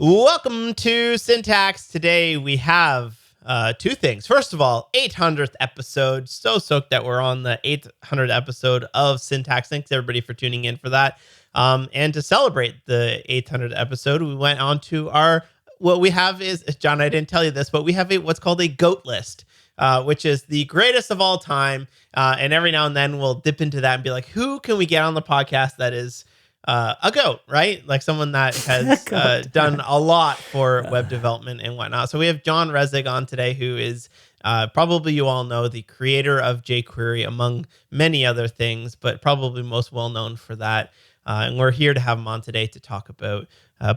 Welcome to Syntax. Today we have two things. First of all, 800th episode. So stoked that we're on the 800th episode of Syntax. Thanks everybody for tuning in for that. And to celebrate the 800th episode, we went on to what we have is, John, I didn't tell you this, but we have what's called a GOAT list, which is the greatest of all time. And every now and then we'll dip into that and be like, who can we get on the podcast that is a GOAT, right? Like someone that has done a lot for web development and whatnot. So we have John Resig on today, who is probably you all know the creator of jQuery, among many other things, but probably most well known for that. And we're here to have him on today to talk about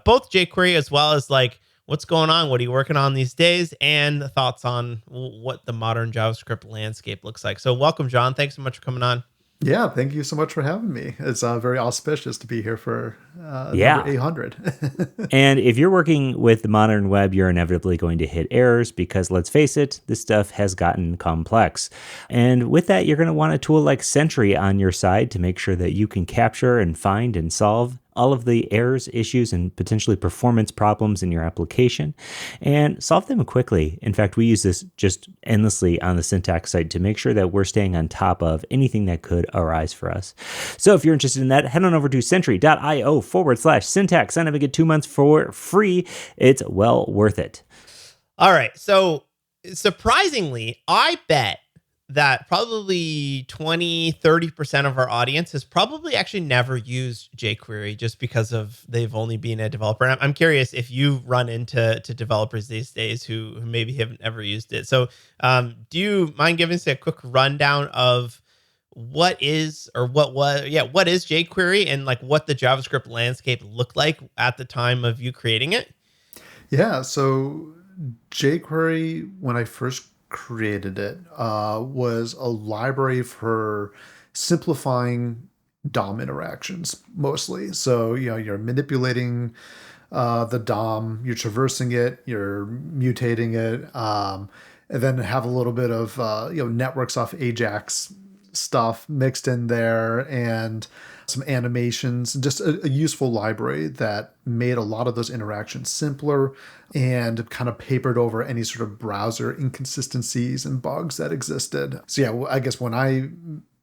both jQuery as well as like what's going on, what are you working on these days, and thoughts on what the modern JavaScript landscape looks like. So welcome, John. Thanks so much for coming on. Yeah, thank you so much for having me. It's very auspicious to be here for number 800. And if you're working with the modern web, you're inevitably going to hit errors because, let's face it, this stuff has gotten complex. And with that, you're going to want a tool like Sentry on your side to make sure that you can capture and find and solve all of the errors, issues, and potentially performance problems in your application and solve them quickly. In fact, we use this just endlessly on the Syntax site to make sure that we're staying on top of anything that could arise for us. So if you're interested in that, head on over to sentry.io/syntax. Sign up and get 2 months for free. It's well worth it. All right. So surprisingly, I bet that probably 20-30% of our audience has probably actually never used jQuery just because of they've only been a developer. And I'm curious if you run into developers these days who maybe haven't ever used it. So do you mind giving us a quick rundown of what is jQuery and like what the JavaScript landscape looked like at the time of you creating it? Yeah, so jQuery, when I first created it, was a library for simplifying DOM interactions mostly. So, you're manipulating the DOM, you're traversing it, you're mutating it, and then have a little bit of networks off Ajax stuff mixed in there and some animations, just a useful library that made a lot of those interactions simpler and kind of papered over any sort of browser inconsistencies and bugs that existed. So yeah, I guess when I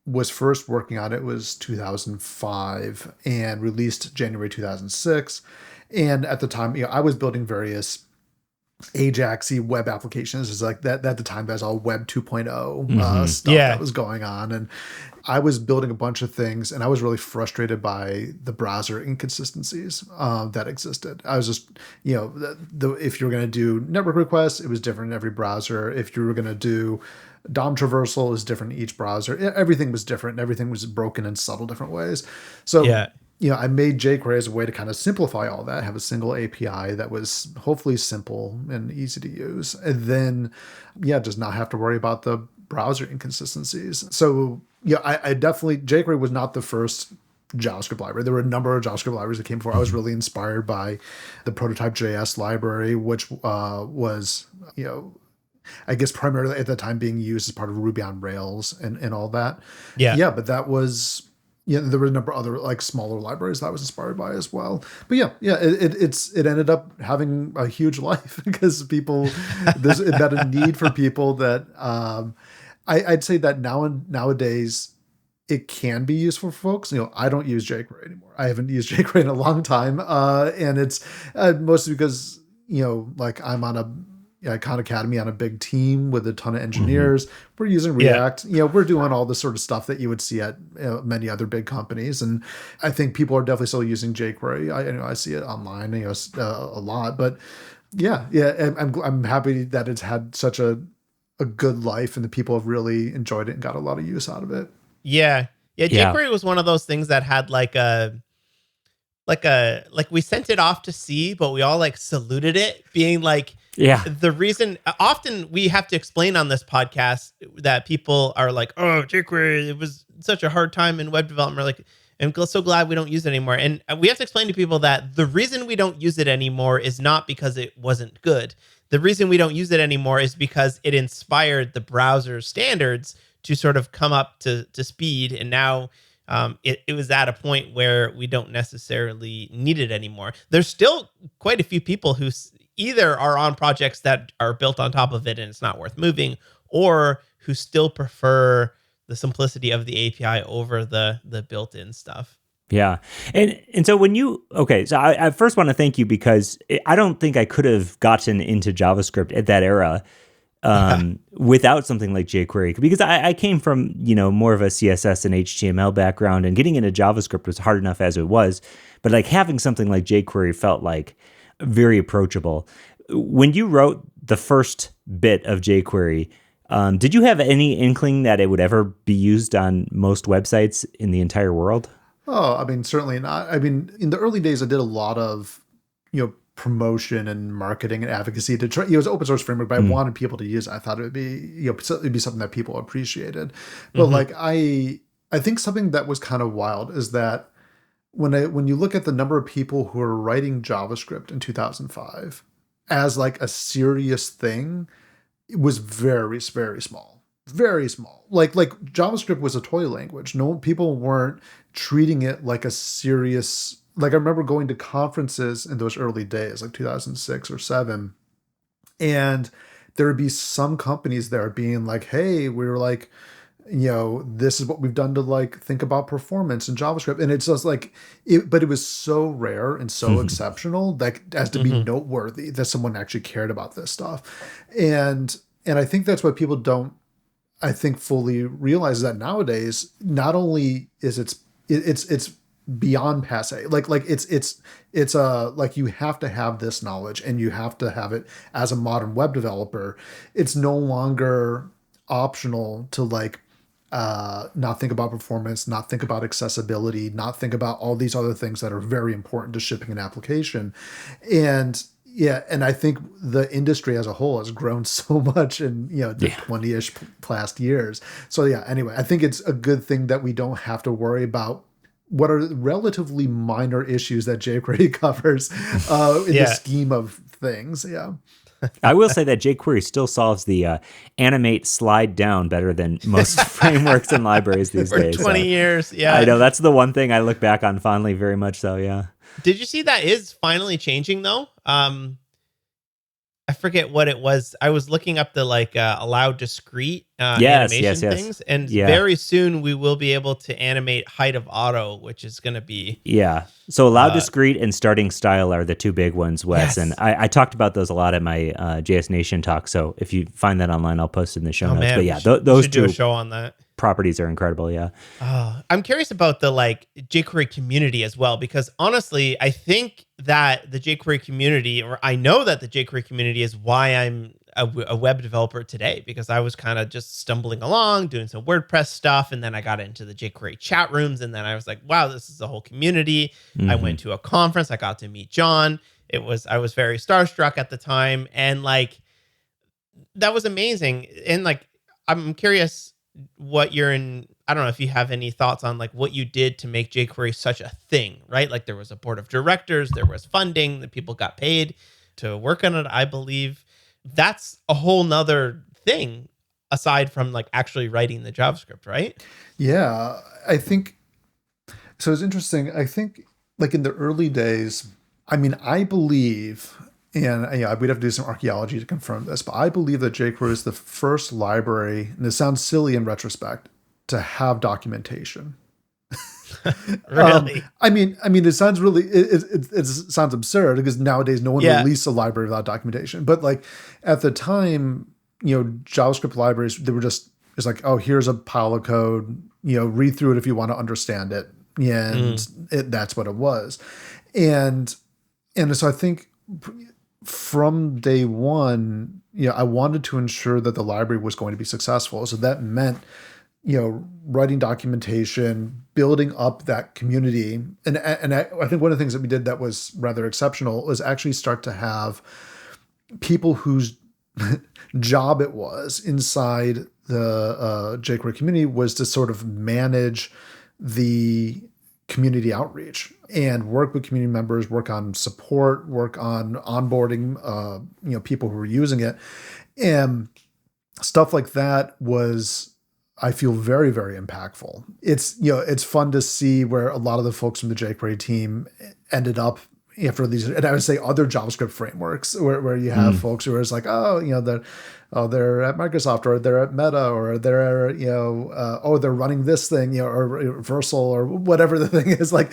was first working on it was 2005 and released January 2006. And at the time, I was building various Ajax-y web applications. Is like that at the time that's all web 2.0 stuff that was going on. And I was building a bunch of things and I was really frustrated by the browser inconsistencies that existed. I was just, if you were going to do network requests, it was different in every browser. If you were going to do DOM traversal, it was different in each browser. Everything was different. Everything was broken in subtle different ways. So I made jQuery as a way to kind of simplify all that, have a single API that was hopefully simple and easy to use. And then, just not have to worry about the browser inconsistencies. So, I definitely, jQuery was not the first JavaScript library. There were a number of JavaScript libraries that came before. I was really inspired by the prototype JS library, which was, I guess primarily at the time being used as part of Ruby on Rails and all that. But that was... there were a number of other like smaller libraries that I was inspired by as well. But it ended up having a huge life because there's a need for people that I'd say that nowadays it can be useful for folks. I don't use jQuery anymore. I haven't used jQuery in a long time, and it's mostly because I'm on a Khan Academy on a big team with a ton of engineers. We're using React. We're doing all the sort of stuff that you would see at many other big companies. And I think people are definitely still using jQuery. I see it online, a lot. But I'm happy that it's had such a good life and the people have really enjoyed it and got a lot of use out of it. Yeah. jQuery was one of those things that had like we sent it off to sea, but we all like saluted it, being like, the reason often we have to explain on this podcast that people are like, oh, jQuery, it was such a hard time in web development. Like, I'm so glad we don't use it anymore. And we have to explain to people that the reason we don't use it anymore is not because it wasn't good. The reason we don't use it anymore is because it inspired the browser standards to sort of come up to speed. And now it was at a point where we don't necessarily need it anymore. There's still quite a few people who either are on projects that are built on top of it and it's not worth moving, or who still prefer the simplicity of the API over the built-in stuff. Yeah. And so so I first want to thank you, because I don't think I could have gotten into JavaScript at that era without something like jQuery, because I came from, more of a CSS and HTML background, and getting into JavaScript was hard enough as it was. But like having something like jQuery felt like very approachable. When you wrote the first bit of jQuery, did you have any inkling that it would ever be used on most websites in the entire world? Oh, I mean, certainly not. I mean, in the early days, I did a lot of, promotion and marketing and advocacy to try. It was an open source framework, but I wanted people to use it. I thought it would be, it'd be something that people appreciated. But like, I think something that was kind of wild is that when you look at the number of people who are writing JavaScript in 2005 as like a serious thing, it was very, very small. Very small. Like JavaScript was a toy language. No, people weren't treating it like a serious. Like I remember going to conferences in those early days, like 2006 or 7, and there would be some companies there being like, "Hey, we're like, this is what we've done to like think about performance in JavaScript," and it's just like, but it was so rare and so exceptional that as to be noteworthy that someone actually cared about this stuff, and I think that's what people don't. I think fully realize that nowadays, not only is it's beyond passe, like it's like you have to have this knowledge and you have to have it as a modern web developer. It's no longer optional to like not think about performance, not think about accessibility, not think about all these other things that are very important to shipping an application. And yeah, and I think the industry as a whole has grown so much in the 20-ish past years. So yeah, anyway, I think it's a good thing that we don't have to worry about what are relatively minor issues that jQuery covers in the scheme of things. Yeah. I will say that jQuery still solves the animate slide down better than most frameworks and libraries these days. For 20 years, yeah. I know, that's the one thing I look back on fondly, very much so, yeah. Did you see that is finally changing though? I forget what it was. I was looking up the like allow-discrete animation things, and very soon we will be able to animate height of auto, which is going to be So allow-discrete and starting style are the two big ones, Wes. Yes. And I talked about those a lot at my JS Nation talk. So if you find that online, I'll post it in the show notes. Man, but yeah, those two do a show on that. Properties are incredible. Yeah. I'm curious about the like jQuery community as well, because honestly, I think that the jQuery community, or I know that the jQuery community is why I'm a web developer today, because I was kind of just stumbling along doing some WordPress stuff, and then I got into the jQuery chat rooms, and then I was like, wow, this is a whole community. I went to a conference, I got to meet John. I was very starstruck at the time, and like that was amazing. And like I'm curious what you're in. I don't know if you have any thoughts on like what you did to make jQuery such a thing, right? Like there was a board of directors, there was funding, that people got paid to work on it. I believe that's a whole nother thing aside from like actually writing the JavaScript, right? Yeah, I think so. It's interesting. I think like in the early days, I mean, I believe, and we'd have to do some archaeology to confirm this, but I believe that jQuery is the first library, and it sounds silly in retrospect, to have documentation. Really? I mean, it sounds really, it sounds absurd because nowadays no one releases a library without documentation. But like at the time, JavaScript libraries, it's like, oh, here's a pile of code, read through it if you want to understand it. And that's what it was. And so I think from day one, I wanted to ensure that the library was going to be successful. So that meant, writing documentation, building up that community. And I think one of the things that we did that was rather exceptional was actually start to have people whose job it was inside the jQuery community was to sort of manage the community outreach and work with community members, work on support, work on onboarding, people who were using it. And stuff like that was, I feel very, very impactful. It's, it's fun to see where a lot of the folks from the jQuery team ended up after these, and I would say other JavaScript frameworks where you have folks who are just like, they're at Microsoft, or they're at Meta, or they're, they're running this thing, or Versal, or whatever the thing is. Like,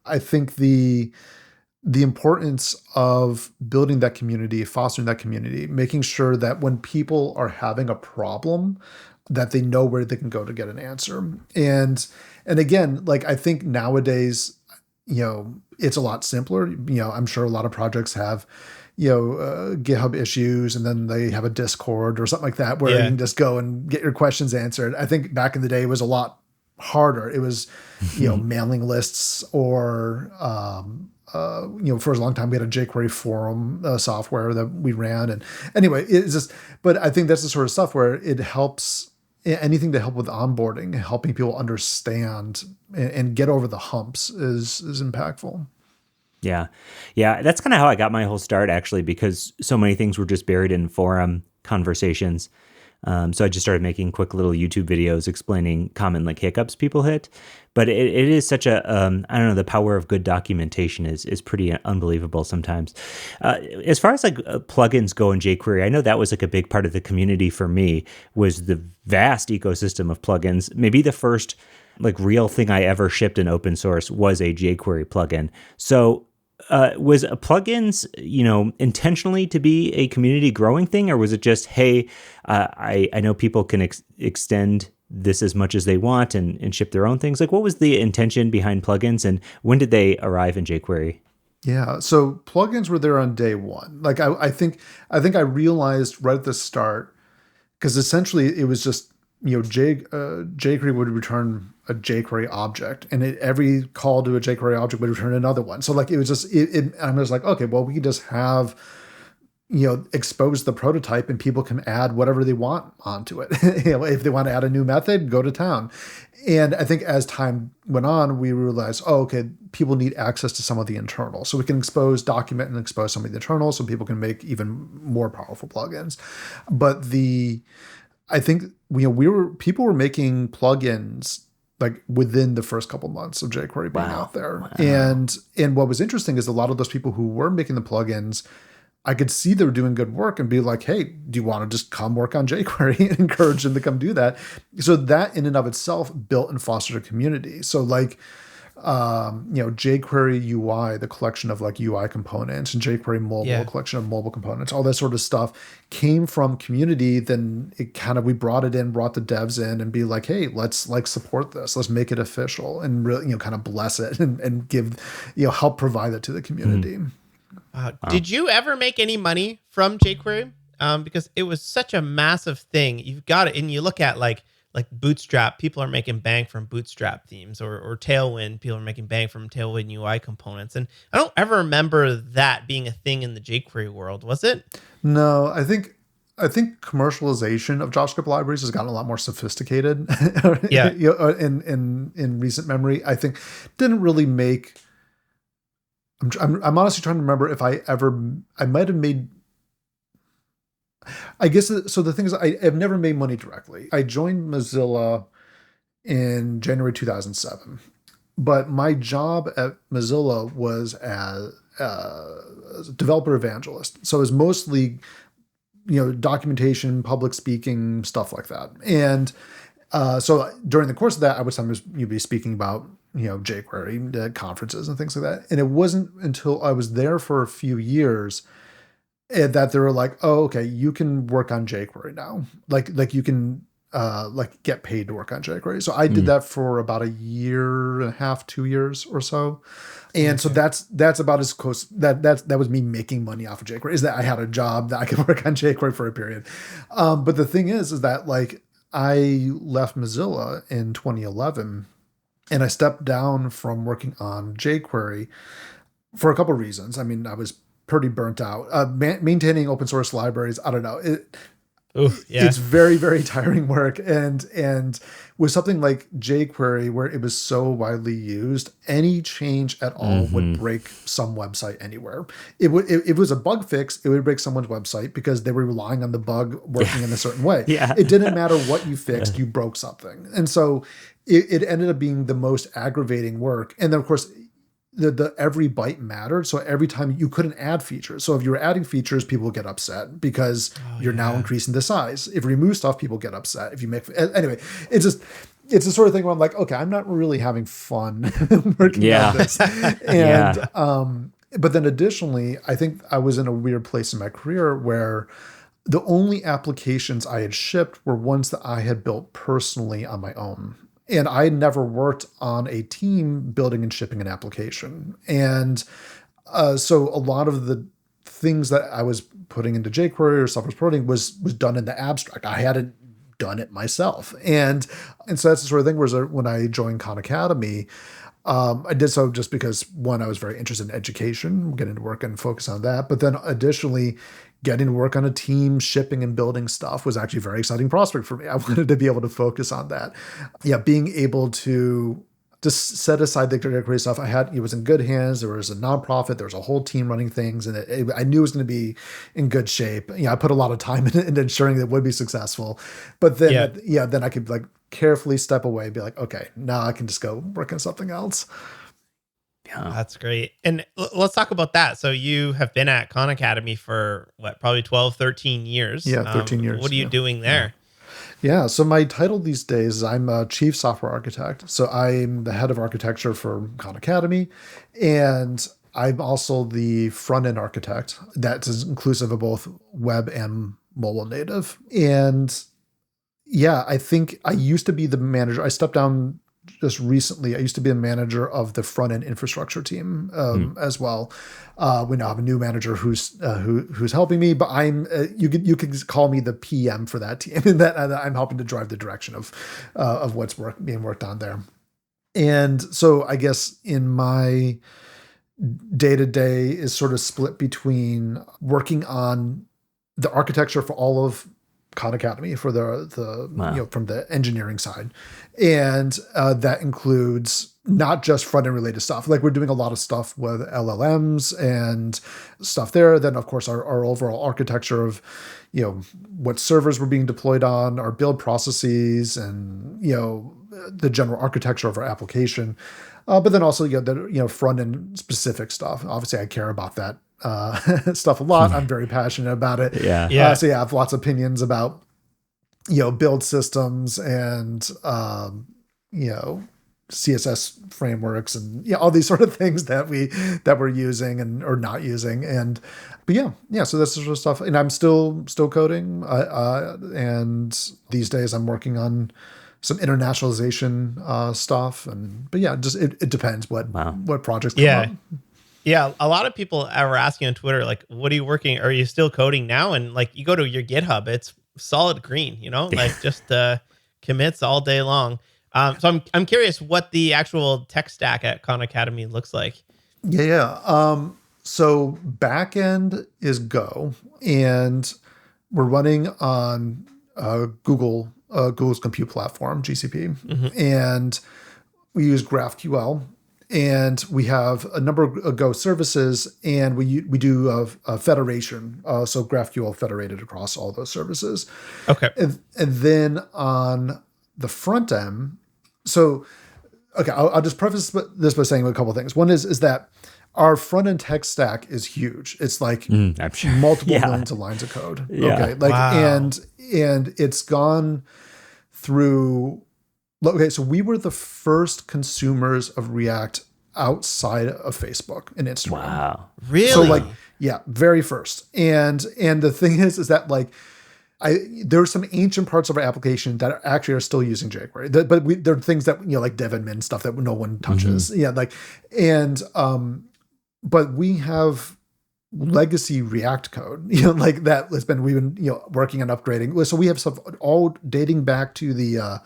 I think the importance of building that community, fostering that community, making sure that when people are having a problem, that they know where they can go to get an answer. And again, like, I think nowadays, it's a lot simpler. I'm sure a lot of projects have, GitHub issues, and then they have a Discord or something like that where you can just go and get your questions answered. I think back in the day it was a lot harder. It was, mailing lists, or, for a long time we had a jQuery forum software that we ran. And anyway, it's just, but I think that's the sort of stuff where it helps. Anything to help with onboarding, helping people understand and get over the humps is impactful. Yeah. Yeah. That's kind of how I got my whole start, actually, because so many things were just buried in forum conversations. So I just started making quick little YouTube videos explaining common like hiccups people hit. But it is such a, I don't know, the power of good documentation is pretty unbelievable sometimes. As far as like plugins go in jQuery, I know that was like a big part of the community for me, was the vast ecosystem of plugins. Maybe the first like real thing I ever shipped in open source was a jQuery plugin. So was plugins, intentionally to be a community growing thing, or was it just, hey, I know people can extend this as much as they want and ship their own things? Like, what was the intention behind plugins, and when did they arrive in jQuery? Yeah, so plugins were there on day one. Like, I think I realized right at the start, because essentially it was just, jQuery would return a jQuery object, and every call to a jQuery object would return another one. So like, it was just, I was like, okay, well, we can just have, expose the prototype, and people can add whatever they want onto it. If they want to add a new method, go to town. And I think as time went on, we realized, okay, people need access to some of the internals. So we can document and expose some of the internals so people can make even more powerful plugins. But I think people were making plugins like within the first couple months of jQuery being out there. Wow. And what was interesting is a lot of those people who were making the plugins, I could see they were doing good work and be like, hey, do you want to just come work on jQuery? And encourage them to come do that. So that in and of itself built and fostered a community. So like, jQuery UI, the collection of like UI components, and jQuery mobile, collection of mobile components, all that sort of stuff came from community. Then we brought the devs in and be like, hey, let's like support this. Let's make it official and really, kind of bless it and give, help provide it to the community. Mm-hmm. Did you ever make any money from jQuery? Because it was such a massive thing. You've got it, and you look at like Bootstrap, people are making bank from Bootstrap themes, or Tailwind, people are making bank from Tailwind UI components. And I don't ever remember that being a thing in the jQuery world, was it? No, I think commercialization of JavaScript libraries has gotten a lot more sophisticated. Yeah. In recent memory, I think didn't really make. I'm honestly trying to remember if I might have made. I guess so. The thing is, I've never made money directly. I joined Mozilla in January 2007, but my job at Mozilla was as a developer evangelist. So it was mostly, documentation, public speaking, stuff like that. And so during the course of that, I would sometimes be speaking about jQuery at conferences and things like that. And it wasn't until I was there for a few years that they were like, oh, okay, you can work on jQuery now. Like you can get paid to work on jQuery. So I did that for about a year and a half, 2 years or so. And so that's about as close. That was me making money off of jQuery, is that I had a job that I could work on jQuery for a period. But the thing is that like I left Mozilla in 2011, and I stepped down from working on jQuery for a couple of reasons. I mean, I was pretty burnt out. Maintaining open source libraries, I don't know. Ooh, yeah. it's very, very tiring work. And with something like jQuery, where it was so widely used, any change at all would break some website anywhere. It was a bug fix, it would break someone's website because they were relying on the bug working in a certain way. Yeah. It didn't matter what you fixed, you broke something. And so it ended up being the most aggravating work. And then, of course, the every byte mattered. So every time you couldn't add features. So if you were adding features, people would get upset because you're now increasing the size. If you remove stuff, people get upset. If you make, anyway, it's the sort of thing where I'm like, okay, I'm not really having fun working on this. And, but then additionally, I think I was in a weird place in my career where the only applications I had shipped were ones that I had built personally on my own. And I never worked on a team building and shipping an application. And so a lot of the things that I was putting into jQuery or software supporting was done in the abstract. I hadn't done it myself. And so that's the sort of thing where when I joined Khan Academy, I did so just because, one, I was very interested in education, getting to work and focus on that. But then additionally, getting to work on a team, shipping and building stuff was actually a very exciting prospect for me. I wanted to be able to focus on that. Yeah, being able to just set aside the jQuery stuff. It was in good hands. There was a nonprofit. There was a whole team running things, and I knew it was going to be in good shape. I put a lot of time into ensuring that it would be successful. But then, then I could carefully step away and be like, okay, now I can just go work on something else. Yeah, that's great. And let's talk about that. So you have been at Khan Academy for probably 12, 13 years. Yeah, 13 years. What are you doing there? Yeah, so my title these days is I'm a chief software architect. So I'm the head of architecture for Khan Academy, and I'm also the front-end architect that is inclusive of both web and mobile native. And yeah, I think I used to be the manager. I stepped down just recently. I used to be a manager of the front-end infrastructure team as well. We now have a new manager who's helping me, but I'm you could call me the PM for that team, and that I'm helping to drive the direction of what's being worked on there. And so I guess in my day-to-day is sort of split between working on the architecture for all of Khan Academy for the from the engineering side, and that includes not just front end related stuff. Like we're doing a lot of stuff with LLMs and stuff there. Then of course our overall architecture of what servers were being deployed on, our build processes, and the general architecture of our application. But then also the front end specific stuff. Obviously, I care about that stuff a lot. I'm very passionate about it. So I have lots of opinions about build systems and CSS frameworks and all these sort of things that we're using and or not using. But so that's the sort of stuff. And I'm still coding. And these days I'm working on some internationalization stuff. But it depends what projects come up. Yeah, a lot of people are asking on Twitter, like, what are you working? Are you still coding now? And like, you go to your GitHub, it's solid green, like just commits all day long. So I'm curious what the actual tech stack at Khan Academy looks like. So backend is Go, and we're running on Google's compute platform, GCP, and we use GraphQL. And we have a number of Go services, and we do a federation. So GraphQL federated across all those services. Okay. And then on the front end, I'll just preface this by saying a couple of things. One is that our front end tech stack is huge. It's like I'm sure. multiple millions of lines of code. Yeah. Okay. And it's gone through. Okay, so we were the first consumers of React outside of Facebook and Instagram. Wow. Really? So very first. And the thing is that there are some ancient parts of our application that actually are still using jQuery. There are things that like dev admin stuff that no one touches. But we have legacy React code, like that we've been working on upgrading. So we have stuff all dating back to the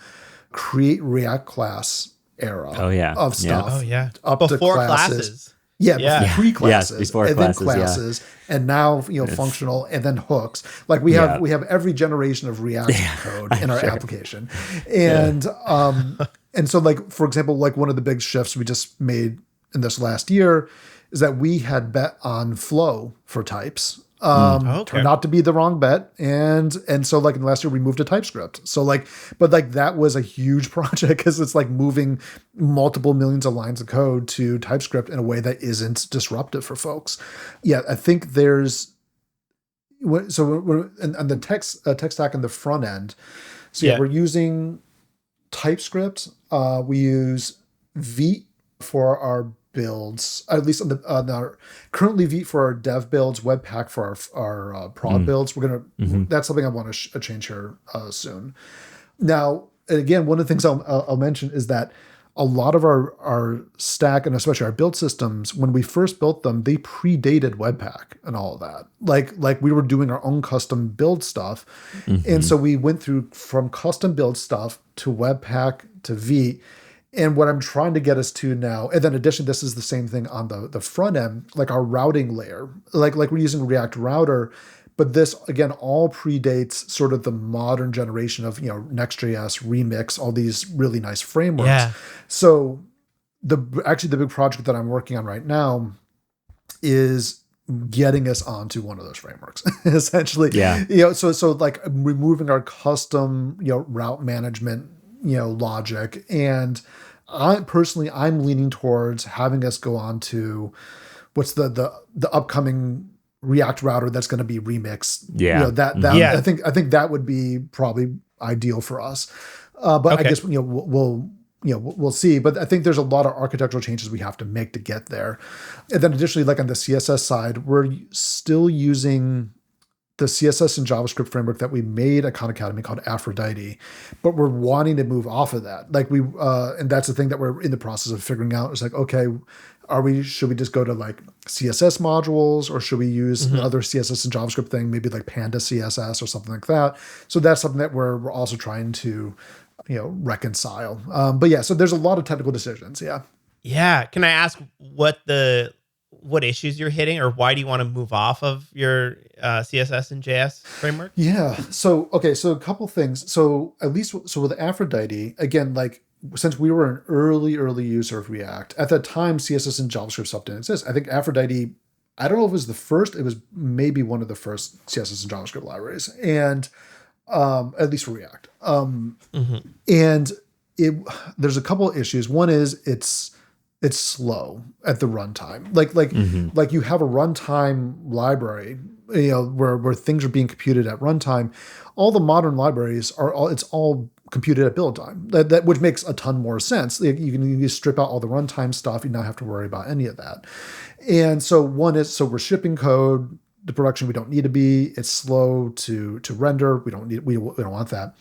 create React class era of stuff. Oh yeah. Up Before to classes. classes. Yeah, Yeah. pre-classes, before and classes, then classes, and now functional, and then hooks. Like we have every generation of React code in our application, and so like for example, like one of the big shifts we just made in this last year is that we had bet on Flow for types. Turned out to be the wrong bet, and so like in the last year we moved to TypeScript. So like, but like that was a huge project because it's like moving multiple millions of lines of code to TypeScript in a way that isn't disruptive for folks. Yeah, I think there's we're on the tech stack in the front end. So yeah, we're using TypeScript. We use Vite for our builds, at least on our currently Vite for our dev builds, Webpack for our prod builds. We're gonna that's something I want to change here soon. Now, again, one of the things I'll mention is that a lot of our stack and especially our build systems, when we first built them, they predated Webpack and all of that. Like we were doing our own custom build stuff, and so we went through from custom build stuff to Webpack to Vite. And what I'm trying to get us to now, and then in addition, this is the same thing on the front end, like our routing layer, like we're using React Router, but this again all predates sort of the modern generation of Next.js, Remix, all these really nice frameworks. Yeah. So the big project that I'm working on right now is getting us onto one of those frameworks, essentially. Yeah. So like removing our custom route management logic. And I'm leaning towards having us go on to what's the upcoming React router that's going to be Remix. Yeah. I think that would be probably ideal for us. But I guess we'll see. But I think there's a lot of architectural changes we have to make to get there. And then additionally, like on the CSS side, we're still using the CSS and JavaScript framework that we made at Khan Academy called Aphrodite, but we're wanting to move off of that. Like and that's the thing that we're in the process of figuring out. It's like, okay, should we just go to like CSS modules, or should we use another CSS and JavaScript thing, maybe like Panda CSS or something like that? So that's something that we're also trying to, reconcile. But yeah, so there's a lot of technical decisions. Yeah. Yeah. Can I ask what issues you're hitting, or why do you want to move off of your CSS and JS framework? Yeah. So a couple things. So at least with Aphrodite, again, like since we were an early user of React, at that time CSS and JavaScript stuff didn't exist. I think Aphrodite, I don't know if it was the first, it was maybe one of the first CSS and JavaScript libraries, and at least for React. And there's a couple of issues. One is it's slow at the runtime. Like you have a runtime library, where things are being computed at runtime. All the modern libraries it's all computed at build time. That which makes a ton more sense. You can strip out all the runtime stuff. You don't have to worry about any of that. And so we're shipping code to production. We don't need to be. It's slow to render. We don't want that.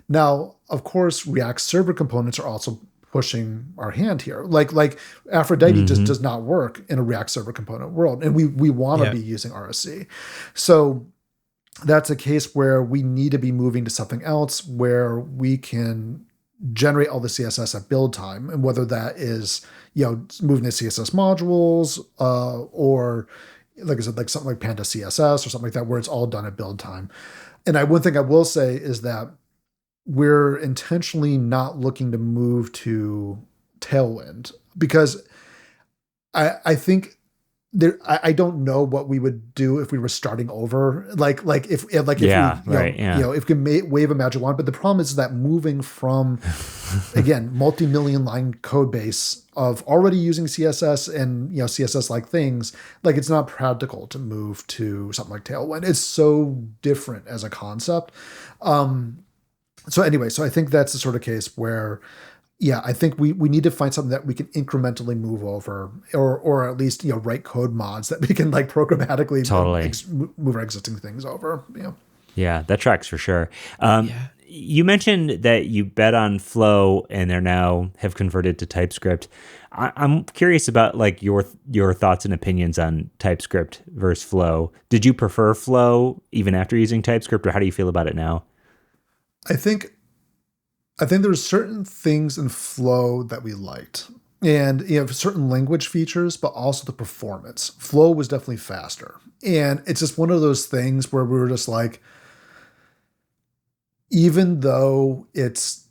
Now, of course, React server components are also pushing our hand here. Like Aphrodite just does not work in a React server component world. And we want to be using RSC. So that's a case where we need to be moving to something else where we can generate all the CSS at build time. And whether that is, moving to CSS modules, or like I said, like something like Panda CSS or something like that, where it's all done at build time. And one thing I will say is that we're intentionally not looking to move to Tailwind because I think I don't know what we would do if we were starting over. If we can wave a magic wand. But the problem is that moving from, again, multi-million line code base of already using CSS and CSS like things, like it's not practical to move to something like Tailwind. It's so different as a concept. So anyway, I think that's the sort of case where, I think we need to find something that we can incrementally move over, or at least write code mods that we can like programmatically move our existing things over. Yeah, that tracks for sure. You mentioned that you bet on Flow and they're now have converted to TypeScript. I'm curious about like your thoughts and opinions on TypeScript versus Flow. Did you prefer Flow even after using TypeScript, or how do you feel about it now? I think there's certain things in Flow that we liked. and certain language features, but also the performance. Flow was definitely faster. And it's just one of those things where we were just like, even though it's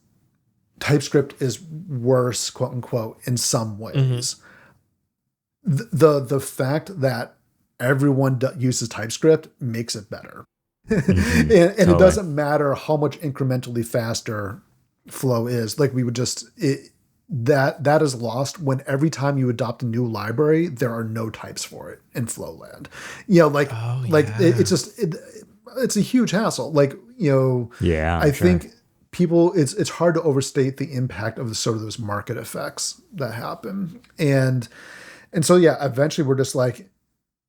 TypeScript is worse, quote unquote, in some ways, the fact that everyone uses TypeScript makes it better. And it doesn't matter how much incrementally faster Flow is. Like we would just that is lost when every time you adopt a new library, there are no types for it in Flowland. It's a huge hassle. I think people, it's hard to overstate the impact of the sort of those market effects that happen. And so, eventually we're just like,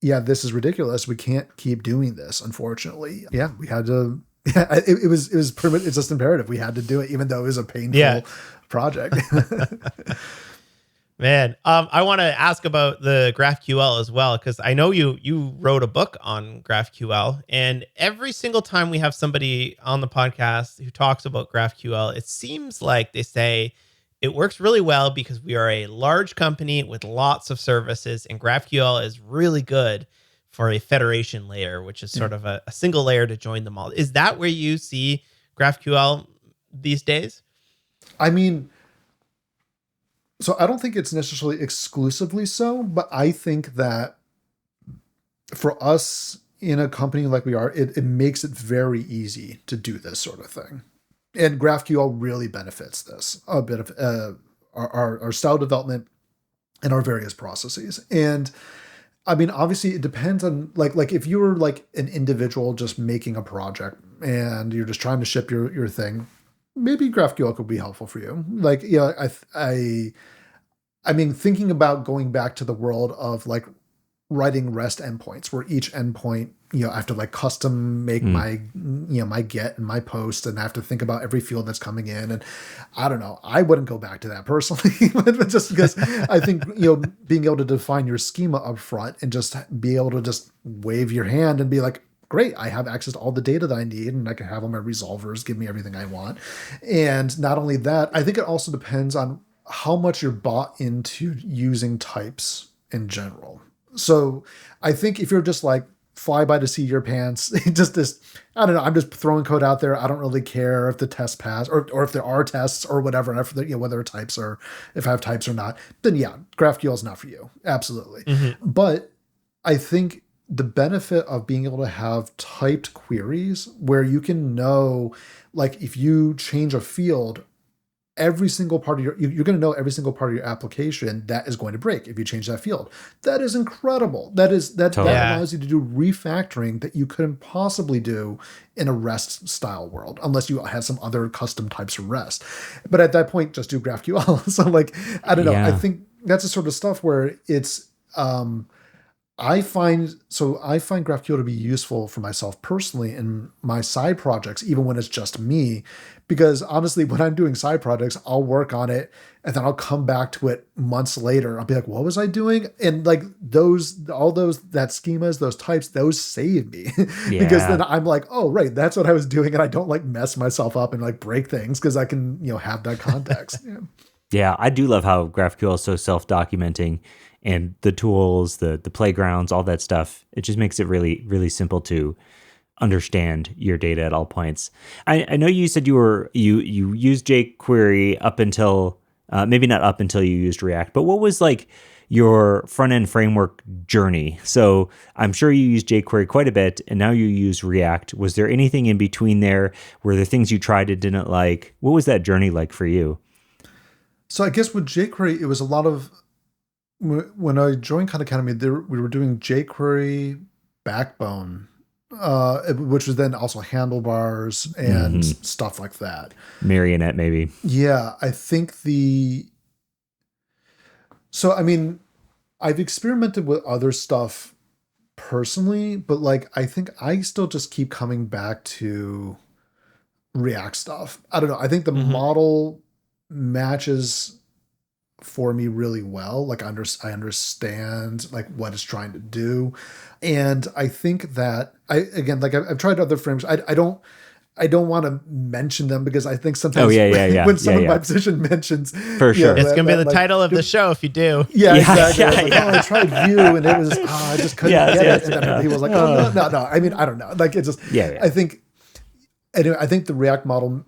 this is ridiculous. We can't keep doing this, unfortunately. Yeah, we had to. Yeah, it was it's just imperative. We had to do it, even though it was a painful project. Man, I want to ask about the GraphQL as well, because I know you wrote a book on GraphQL, and every single time we have somebody on the podcast who talks about GraphQL, it seems like they say it works really well because we are a large company with lots of services, and GraphQL is really good for a federation layer, which is sort of a single layer to join them all. Is that where you see GraphQL these days? I mean, so I don't think it's necessarily exclusively so, but I think that for us in a company like we are, it makes it very easy to do this sort of thing. And GraphQL really benefits this a bit of our style development and our various processes. And I mean, obviously it depends on like if you were like an individual just making a project and you're just trying to ship your thing, maybe GraphQL could be helpful for you. Like, I mean, thinking about going back to the world of like writing REST endpoints where each endpoint, I have to like custom make my get and my post, and I have to think about every field that's coming in. And I don't know, I wouldn't go back to that personally, but just because I think, being able to define your schema up front and just be able to just wave your hand and be like, great, I have access to all the data that I need, and I can have all my resolvers give me everything I want. And not only that, I think it also depends on how much you're bought into using types in general. So I think if you're just like fly by the seat of your pants, just this, I don't know, I'm just throwing code out there. I don't really care if the test pass or if there are tests or whatever, and whether types are, if I have types or not, then GraphQL is not for you. Absolutely. But I think the benefit of being able to have typed queries where you can know, like if you change a field, every single part of you're going to know every single part of your application that is going to break if you change that field. That is incredible. That allows you to do refactoring that you couldn't possibly do in a REST style world, unless you had some other custom types of REST. But at that point, just do GraphQL. So like, I don't know. I think that's the sort of stuff where it's, I find GraphQL to be useful for myself personally in my side projects, even when it's just me, because honestly, when I'm doing side projects, I'll work on it and then I'll come back to it months later. I'll be like, what was I doing? And like that schemas, those types, those save me because then I'm like, oh, right, that's what I was doing. And I don't like mess myself up and like break things because I can, have that context. Yeah, I do love how GraphQL is so self-documenting, and the tools, the playgrounds, all that stuff. It just makes it really, really simple to understand your data at all points. I know you said you used jQuery up until maybe not up until you used React, but what was like your front end framework journey? So I'm sure you used jQuery quite a bit, and now you use React. Was there anything in between there? Were there things you tried and didn't like? What was that journey like for you? So I guess with jQuery, it was a lot of, when I joined Khan Academy, we were doing jQuery Backbone, which was then also handlebars and stuff like that. Marionette, maybe. Yeah, I think so I mean, I've experimented with other stuff personally, but like, I think I still just keep coming back to React stuff. I don't know. I think the model matches for me really well. Like I understand like what it's trying to do. And I think that I've tried other frameworks. I don't want to mention them because I think sometimes yeah. when someone in my position mentions, for sure, it's gonna be the title of the show if you do. Yeah, exactly. I tried Vue and it was I just couldn't get it. And then he was like, oh no. I mean, I don't know. Like it's just I think anyway. I think the React model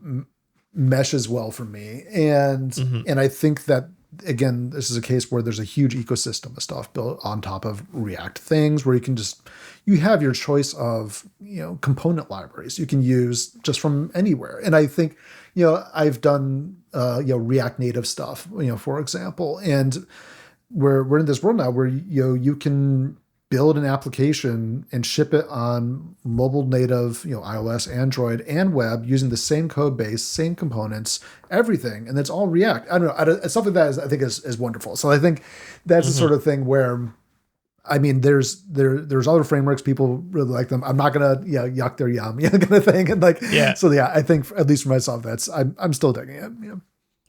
meshes well for me, and I think that again, this is a case where there's a huge ecosystem of stuff built on top of React things where you have your choice of, component libraries you can use just from anywhere. And I think, I've done, React Native stuff, for example, and we're in this world now where, you can build an application and ship it on mobile native, iOS, Android, and web using the same code base, same components, everything. And it's all React. I don't know. It's something that I think is wonderful. So I think that's the sort of thing where, I mean, there's other frameworks, people really like them. I'm not going to, yuck their yum, kind of thing. And so I think at least for myself, I'm still digging it.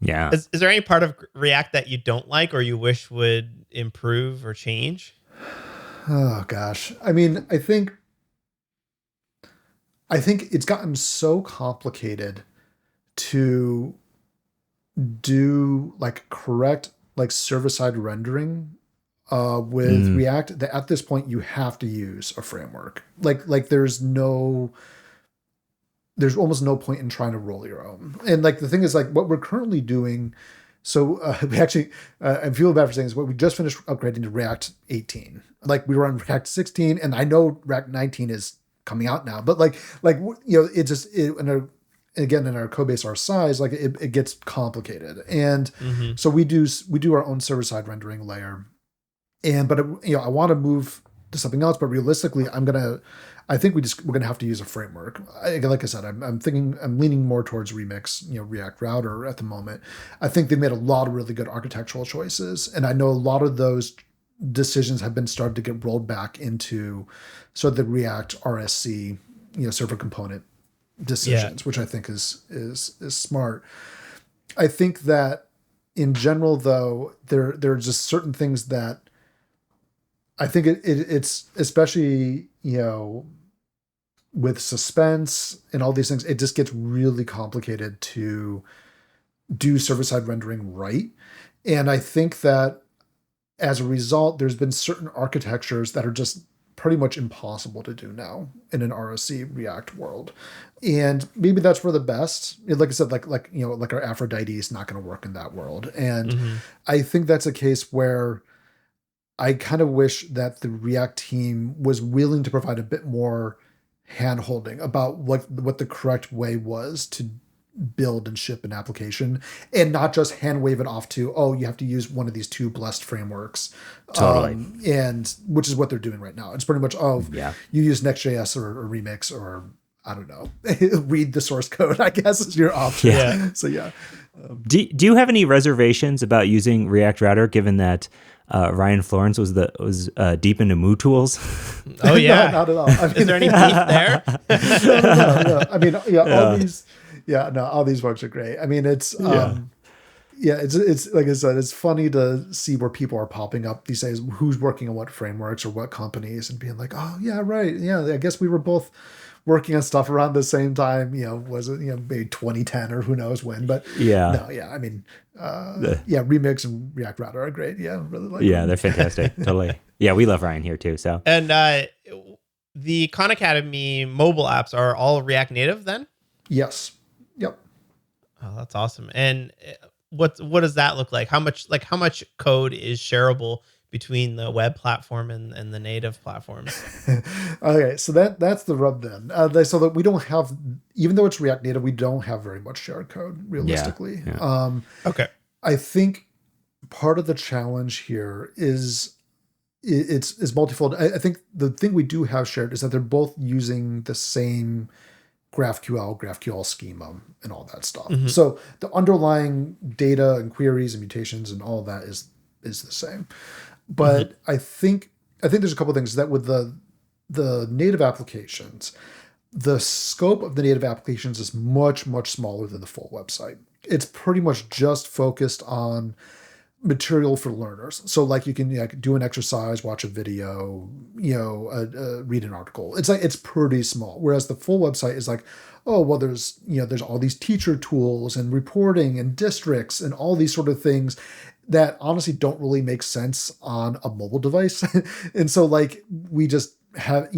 Yeah. Is there any part of React that you don't like or you wish would improve or change? Oh gosh. I mean, I think it's gotten so complicated to do correct server-side rendering with React that at this point you have to use a framework. There's almost no point in trying to roll your own. And the thing is what we're currently doing. So we actually, I feel bad for saying this, but we just finished upgrading to React 18. We were on React 16, and I know React 19 is coming out now. But it just again in our code base our size, it gets complicated, and so we do our own server side rendering layer, but I want to move to something else. But realistically, I think we're gonna have to use a framework. Like I said, I'm leaning more towards Remix, React Router at the moment. I think they made a lot of really good architectural choices, and I know a lot of those decisions have been started to get rolled back into sort of the React RSC, server component decisions, which I think is smart. I think that in general, though, there are just certain things that I think it's especially, with suspense and all these things, it just gets really complicated to do server-side rendering right. And I think that as a result, there's been certain architectures that are just pretty much impossible to do now in an RSC React world. And maybe that's for the best. Like I said, our Aphrodite is not going to work in that world. And I think that's a case where I kind of wish that the React team was willing to provide a bit more hand-holding about what the correct way was to build and ship an application, and not just hand wave it off to, you have to use one of these two blessed frameworks. Totally. And which is what they're doing right now. It's pretty much, you use Next.js or Remix or I don't know, read the source code, I guess is your option. Yeah. So yeah. Do you have any reservations about using React Router, given that Ryan Florence was deep into Moo tools? Oh yeah, no, not at all. I mean, is there any beef there? No. I mean, all these folks are great. I mean, it's it's like I said, it's funny to see where people are popping up these days, who's working on what frameworks or what companies, and being like, oh yeah, right, yeah, I guess we were both working on stuff around the same time, was it, maybe 2010 or who knows when, but I mean, Remix and React Router are great. Yeah, really like them. They're fantastic. Totally. Yeah, we love Ryan here too. So, and the Khan Academy mobile apps are all React Native then? Yes. Yep. Oh, that's awesome. And what does that look like? How much code is shareable between the web platform and the native platforms? Okay, so that's the rub then. So that we don't have, even though it's React Native, we don't have very much shared code realistically. Yeah. Okay. I think part of the challenge here is it's multifold. I think the thing we do have shared is that they're both using the same GraphQL schema and all that stuff. So the underlying data and queries and mutations and all of that is the same. But I think there's a couple of things that with the native applications, the scope of the native applications is much, much smaller than the full website. It's pretty much just focused on material for learners. So like you can do an exercise, watch a video, read an article. It's pretty small. Whereas the full website is like, oh, well, there's all these teacher tools and reporting and districts and all these sort of things that honestly don't really make sense on a mobile device. And so like we just have,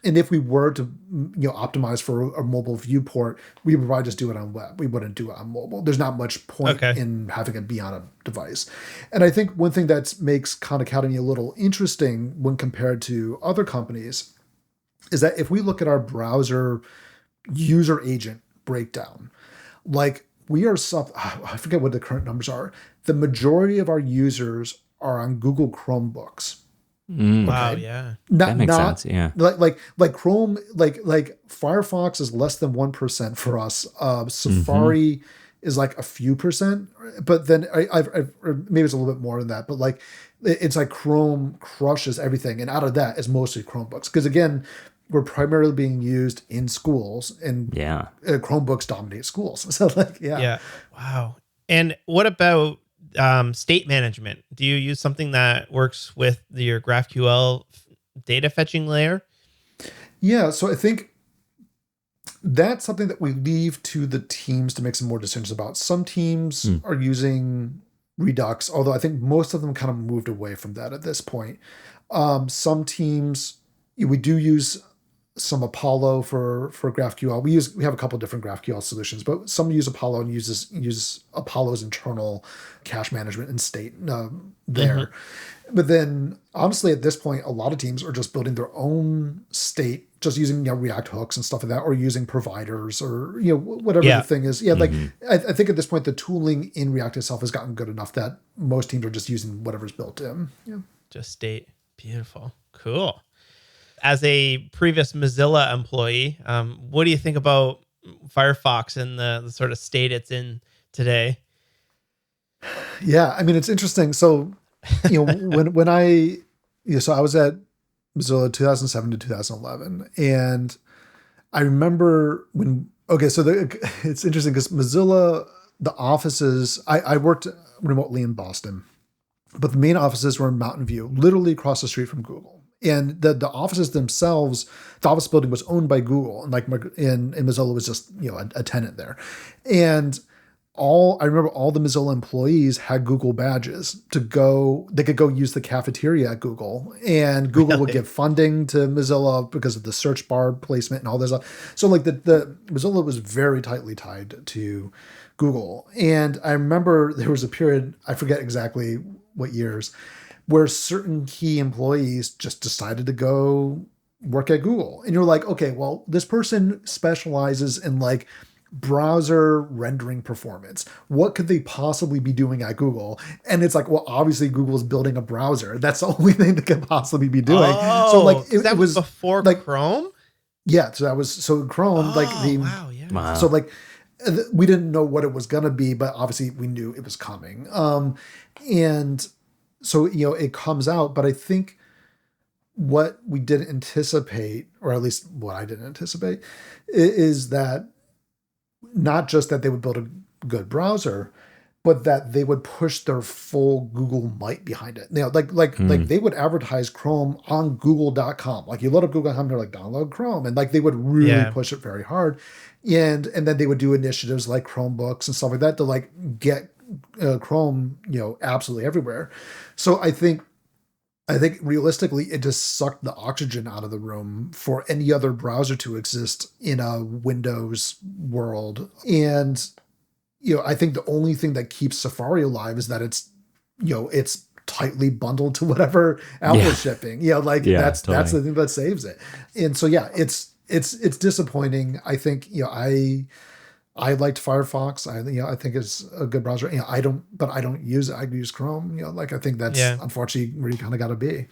and if we were to, optimize for a mobile viewport, we would probably just do it on web. We wouldn't do it on mobile. There's not much point in having it be on a device. And I think one thing that makes Khan Academy a little interesting when compared to other companies is that if we look at our browser user agent breakdown, like we are I forget what the current numbers are. The majority of our users are on Google Chromebooks. Wow, yeah. That makes sense. Yeah. Like Chrome, like Firefox is less than 1% for us. Safari is like a few percent, but then or maybe it's a little bit more than that, but like it's like Chrome crushes everything. And out of that is mostly Chromebooks. Because again, we're primarily being used in schools, and Chromebooks dominate schools. So like, yeah. Wow. And what about state management? Do you use something that works with your GraphQL data fetching layer? Yeah, so I think that's something that we leave to the teams to make some more decisions about. Some teams are using Redux, although I think most of them kind of moved away from that at this point. Some teams, we do use some Apollo for GraphQL. We have a couple of different GraphQL solutions, but some use Apollo and use Apollo's internal cache management and state there. But then honestly, at this point, a lot of teams are just building their own state, just using React hooks and stuff like that, or using providers or whatever the thing is. Yeah, like I think at this point, the tooling in React itself has gotten good enough that most teams are just using whatever's built in. Yeah, just state. Beautiful, cool. As a previous Mozilla employee, what do you think about Firefox and the sort of state it's in today? Yeah, I mean, it's interesting. So, when I was at Mozilla 2007 to 2011, and I remember it's interesting because Mozilla, the offices, I worked remotely in Boston, but the main offices were in Mountain View, literally across the street from Google. And the offices themselves, the office building was owned by Google, and Mozilla was just a tenant there. And I remember all the Mozilla employees had Google badges they could go use the cafeteria at Google, and Google would give funding to Mozilla because of the search bar placement and all this stuff. So like the Mozilla was very tightly tied to Google. And I remember there was a period, I forget exactly what years, where certain key employees just decided to go work at Google. And you're like, okay, well, this person specializes in like browser rendering performance. What could they possibly be doing at Google? And it's like, well, obviously Google's building a browser. That's the only thing they could possibly be doing. Oh, so like it was before like Chrome? Yeah, so Chrome, wow, yeah. Wow. So like we didn't know what it was gonna be, but obviously we knew it was coming. And so, it comes out, but I think what we didn't anticipate, or at least what I didn't anticipate, is that not just that they would build a good browser, but that they would push their full Google might behind it. Like they would advertise Chrome on Google.com. Like you load up Google.com, they're like, download Chrome. And like they would really push it very hard. And then they would do initiatives like Chromebooks and stuff like that to like get Chrome, absolutely everywhere. So I think realistically, it just sucked the oxygen out of the room for any other browser to exist in a Windows world. And, I think the only thing that keeps Safari alive is that it's tightly bundled to whatever Apple's shipping. That's the thing that saves it. And so, it's disappointing. I think, I liked Firefox. I think it's a good browser. I don't use it. I use Chrome. I think that's unfortunately where you kind of got to be.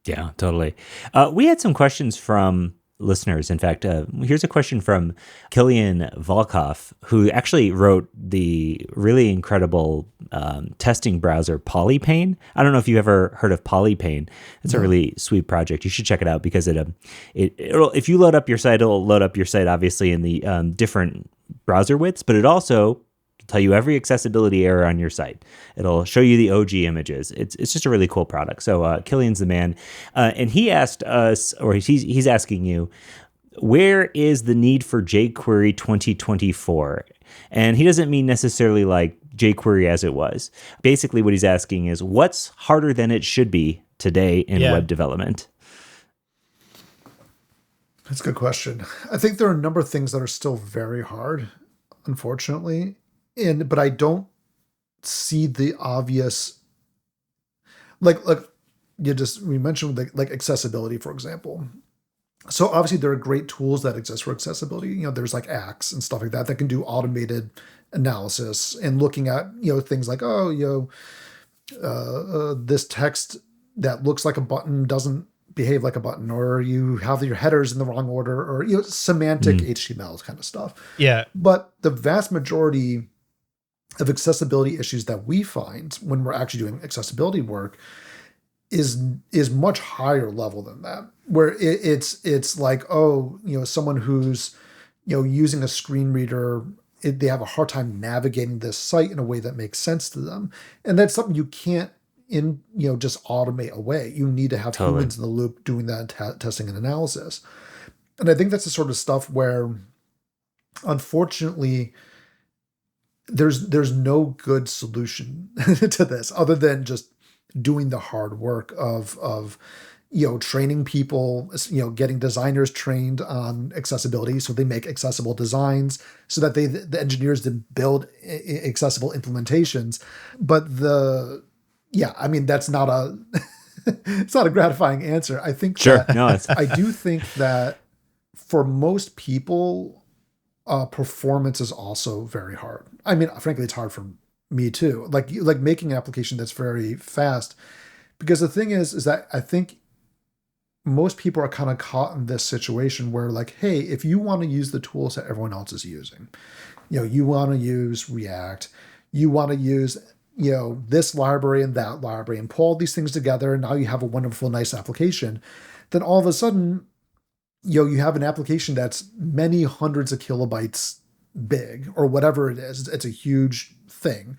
Yeah, totally. We had some questions from listeners. In fact, here's a question from Killian Volkov, who actually wrote the really incredible testing browser Polypane. I don't know if you ever heard of Polypane. It's a really sweet project. You should check it out because it'll if you load up your site, it'll load up your site obviously in the different browser widths, but it also tell you every accessibility error on your site. It'll show you the OG images. It's just a really cool product. So Killian's the man. And he asked us, or he's asking you, where is the need for jQuery 2024? And he doesn't mean necessarily like jQuery as it was. Basically, what he's asking is what's harder than it should be today in web development? That's a good question. I think there are a number of things that are still very hard, unfortunately. But I don't see the obvious, like we mentioned like accessibility, for example. So obviously there are great tools that exist for accessibility. There's like Axe and stuff like that can do automated analysis and looking at, things like, this text that looks like a button doesn't behave like a button, or you have your headers in the wrong order, or, semantic HTML kind of stuff. Yeah. But the vast majority of accessibility issues that we find when we're actually doing accessibility work is much higher level than that, where it's like, someone who's, using a screen reader, they have a hard time navigating this site in a way that makes sense to them. And that's something you can't just automate away. You need to have humans in the loop doing that testing and analysis. And I think that's the sort of stuff where, unfortunately, there's no good solution to this other than just doing the hard work of training people, getting designers trained on accessibility so they make accessible designs so that the engineers then build accessible implementations. But that's not it's not a gratifying answer. I think I do think that for most people, performance is also very hard. I mean, frankly, it's hard for me too. Like making an application that's very fast, because the thing is that I think most people are kind of caught in this situation where, like, hey, if you want to use the tools that everyone else is using, you want to use React, you want to use this library and that library and pull all these things together, and now you have a wonderful, nice application. Then all of a sudden, you have an application that's many hundreds of kilobytes big, or whatever it is. It's a huge thing.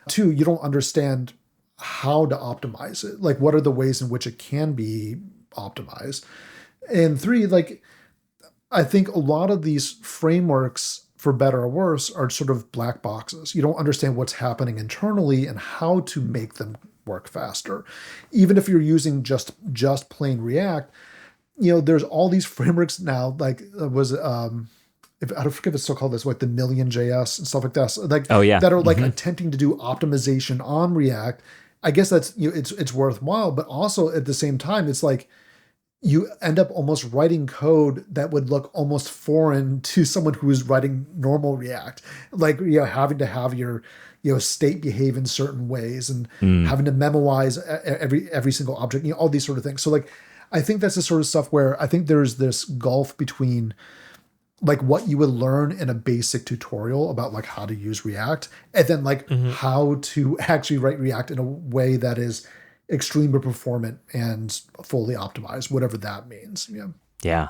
2, you don't understand how to optimize it. Like, what are the ways in which it can be optimized? And 3, like, I think a lot of these frameworks, for better or worse, are sort of black boxes. You don't understand what's happening internally and how to make them work faster. Even if you're using just plain React, there's all these frameworks now, like I don't forget if it's still called this, like the Million JS and stuff like that. So that are like attempting to do optimization on React. I guess that's, it's worthwhile, but also at the same time, it's like you end up almost writing code that would look almost foreign to someone who is writing normal React, like, having to have your, state behave in certain ways and having to memorize every single object, all these sort of things. So like, I think that's the sort of stuff where I think there's this gulf between like what you would learn in a basic tutorial about like how to use React, and then like how to actually write React in a way that is extremely performant and fully optimized, whatever that means. Yeah.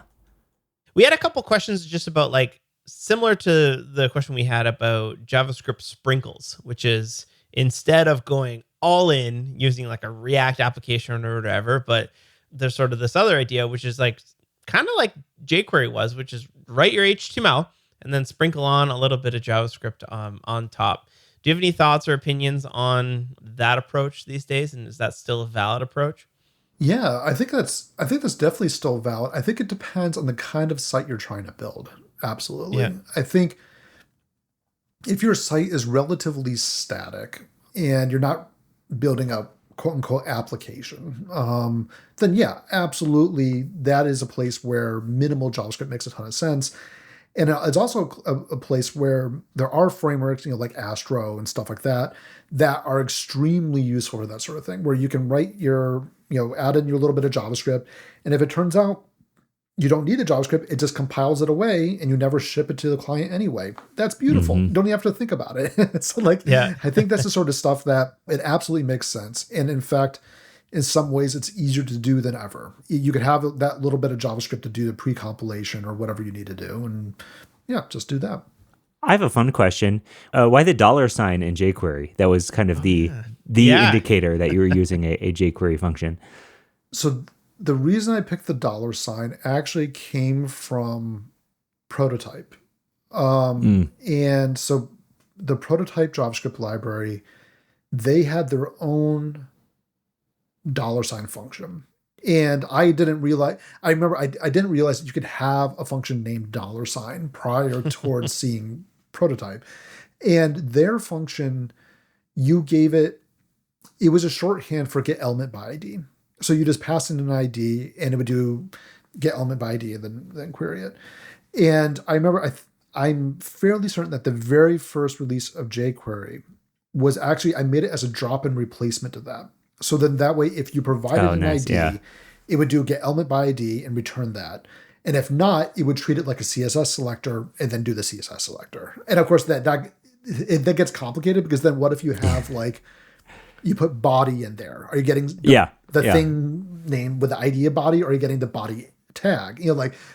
We had a couple questions just about, like, similar to the question we had about JavaScript sprinkles, which is instead of going all in using like a React application or whatever, but there's sort of this other idea, which is like kind of like jQuery was, which is write your HTML and then sprinkle on a little bit of JavaScript on top. Do you have any thoughts or opinions on that approach these days? And is that still a valid approach? Yeah, I think that's definitely still valid. I think it depends on the kind of site you're trying to build. Absolutely. Yeah. I think if your site is relatively static and you're not building a quote unquote application, then yeah, absolutely. That is a place where minimal JavaScript makes a ton of sense. And it's also a place where there are frameworks, like Astro and stuff like that, that are extremely useful for that sort of thing, where you can write your, add in your little bit of JavaScript. And if it turns out you don't need the JavaScript, it just compiles it away and you never ship it to the client anyway. That's beautiful. You don't even have to think about it. So like, I think that's the sort of stuff that it absolutely makes sense. And in fact, in some ways, it's easier to do than ever. You could have that little bit of JavaScript to do the pre-compilation or whatever you need to do. And yeah, just do that. I have a fun question. Why the $sign in jQuery? That was kind of the Yeah. indicator that you were using a jQuery function. So the reason I picked the $sign actually came from Prototype. And so the Prototype JavaScript library, they had their own $sign function. And I didn't realize, I remember I didn't realize that you could have a function named $sign prior towards seeing Prototype. And their function, you gave it was a shorthand for get element by ID. So you just pass in an ID and it would do get element by ID and then query it. And I remember I'm fairly certain that the very first release of jQuery was actually, I made it as a drop-in replacement to that. So then that way, if you provided an ID, it would do get element by ID and return that. And if not, it would treat it like a CSS selector and then do the CSS selector. And of course, that gets complicated because then what if you have like, you put body in there? Are you getting the thing name with the ID of body, or are you getting the body tag?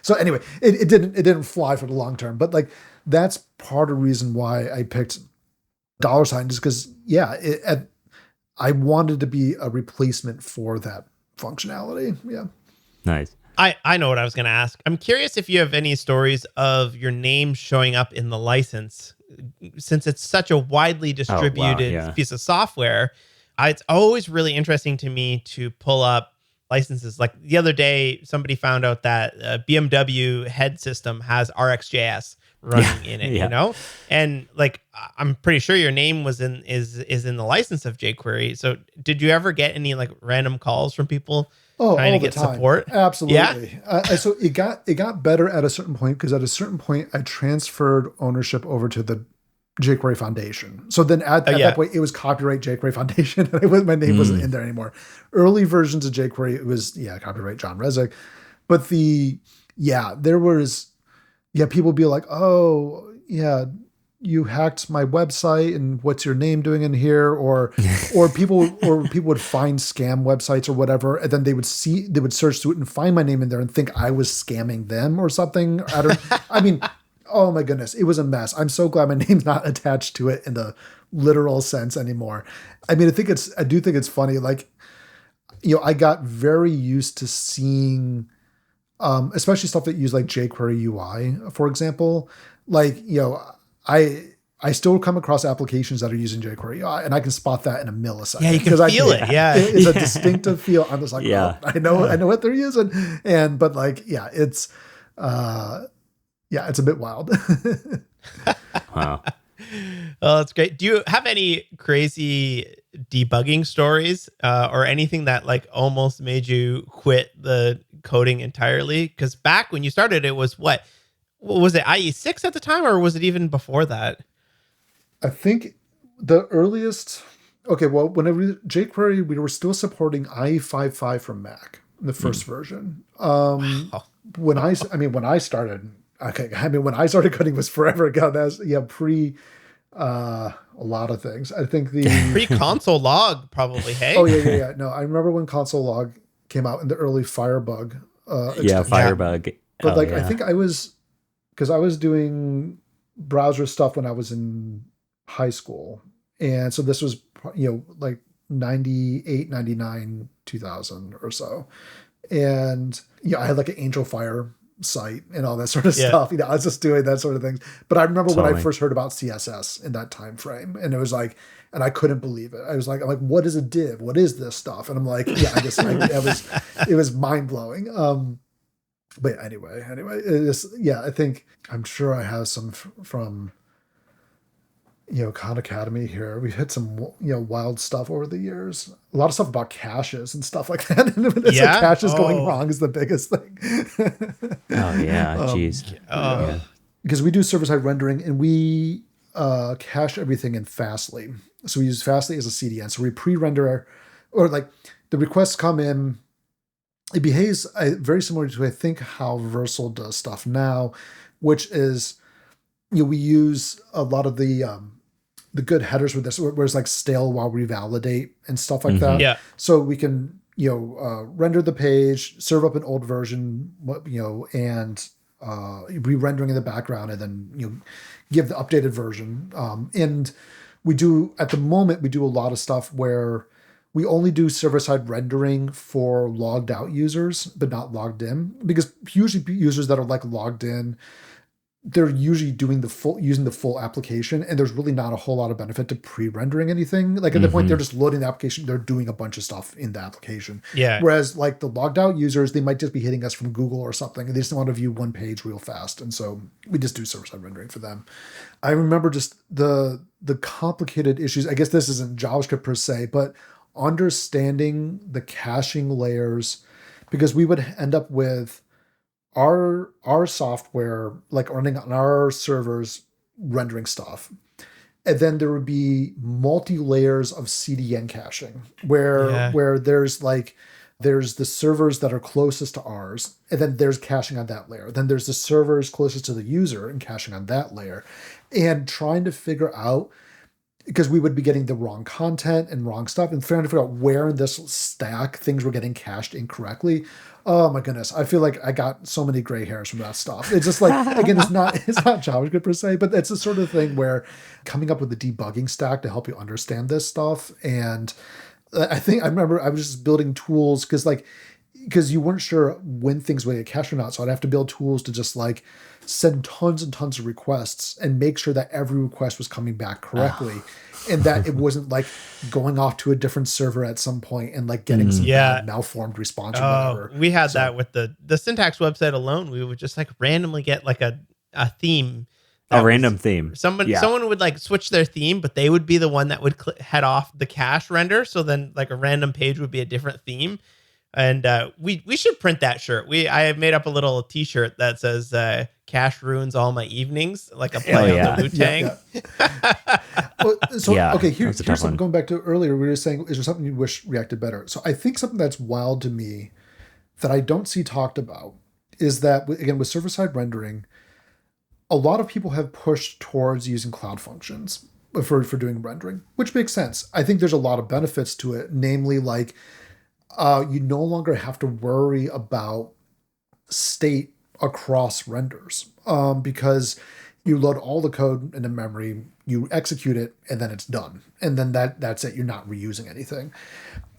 So anyway, it didn't fly for the long term, but like that's part of the reason why I picked $sign, just because I wanted to be a replacement for that functionality. Yeah. Nice. I know what I was going to ask. I'm curious if you have any stories of your name showing up in the license, since it's such a widely distributed piece of software. It's always really interesting to me to pull up licenses. Like the other day, somebody found out that BMW head system has RxJS running in it, and like I'm pretty sure your name was is in the license of jQuery. So did you ever get any like random calls from people trying to get support? Absolutely. Yeah. So it got better at a certain point, because at a certain point I transferred ownership over to the jQuery Foundation. So then at that point, it was copyright jQuery Foundation. And my name wasn't in there anymore. Early versions of jQuery, it was, copyright John Resig. But there was, people would be like, oh, yeah, you hacked my website and what's your name doing in here? Or people would find scam websites or whatever. And then they would search through it and find my name in there and think I was scamming them or something. Oh my goodness, it was a mess. I'm so glad my name's not attached to it in the literal sense anymore. I do think it's funny. Like, I got very used to seeing, especially stuff that use like jQuery UI, for example. Like, I still come across applications that are using jQuery UI, and I can spot that in a millisecond. Yeah, you can feel it. Yeah, it's a distinctive feel. I'm just like, I know what they're using, but like, it's. It's a bit wild. Wow. Well, that's great. Do you have any crazy debugging stories or anything that like almost made you quit the coding entirely? Because back when you started, it was what was it, IE6 at the time, or was it even before that? I think the earliest. Okay, well, whenever jQuery, we were still supporting IE5.5 from Mac, the first version. Wow. When I started. Okay, when I started coding was forever ago. That's pre a lot of things. I think the pre-console log probably. Hey. Oh yeah. No, I remember when console log came out in the early Firebug. Firebug. But I think I was doing browser stuff when I was in high school, and so this was like 98, 99, 2000 or so, and I had like an Angel Fire site and all that sort of stuff. I was just doing that sort of thing. But I remember when I first heard about CSS in that time frame, and it was like, and I couldn't believe it. I'm like, what is a div? What is this stuff? And I'm like, it was mind blowing. But anyway, I think I'm sure I have some from Khan Academy here. We've had some wild stuff over the years. A lot of stuff about caches and stuff like that. Caches going wrong is the biggest thing. Geez. Because we do server-side rendering, and we cache everything in Fastly. So we use Fastly as a CDN. So we pre-render, or like the requests come in. It behaves very similar to, I think, how Versal does stuff now, which is, we use a lot of the good headers with this, where it's like stale while we validate and stuff like that. Yeah. So we can, render the page, serve up an old version, and re-rendering in the background, and then give the updated version. And we do at the moment we do a lot of stuff where we only do server-side rendering for logged out users, but not logged in, because usually users that are like logged in, they're usually using the full application, and there's really not a whole lot of benefit to pre-rendering anything. Like at the point they're just loading the application, they're doing a bunch of stuff in the application. Yeah. Whereas like the logged out users, they might just be hitting us from Google or something, and they just want to view one page real fast. And so we just do server-side rendering for them. I remember just the complicated issues. I guess this isn't JavaScript per se, but understanding the caching layers, because we would end up with our software like running on our servers rendering stuff, and then there would be multi layers of CDN caching where there's the servers that are closest to ours, and then there's caching on that layer, then there's the servers closest to the user and caching on that layer, and trying to figure out, because we would be getting the wrong content and wrong stuff, and trying to figure out where in this stack things were getting cached incorrectly. Oh my goodness. I feel like I got so many gray hairs from that stuff. It's just like, again, it's not JavaScript per se, but it's the sort of thing where coming up with a debugging stack to help you understand this stuff. And I remember I was just building tools because you weren't sure when things would get cached or not. So I'd have to build tools to just like send tons and tons of requests and make sure that every request was coming back correctly. And that it wasn't like going off to a different server at some point and like getting some malformed response or whatever. We had that with the syntax website alone. We would just like randomly get like a theme. Random theme. Someone would like switch their theme, but they would be the one that would head off the cache render. So then like a random page would be a different theme. And we should print that shirt. I have made up a little T-shirt that says "Cash ruins all my evenings," like a play on the Wu-Tang. Okay, here's something going back to earlier. We were saying, is there something you wish React did better? So I think something that's wild to me that I don't see talked about is that, again, with server-side rendering, a lot of people have pushed towards using cloud functions for doing rendering, which makes sense. I think there's a lot of benefits to it, namely like you no longer have to worry about state across renders because you load all the code into memory, you execute it, and then it's done. And then that's it. You're not reusing anything.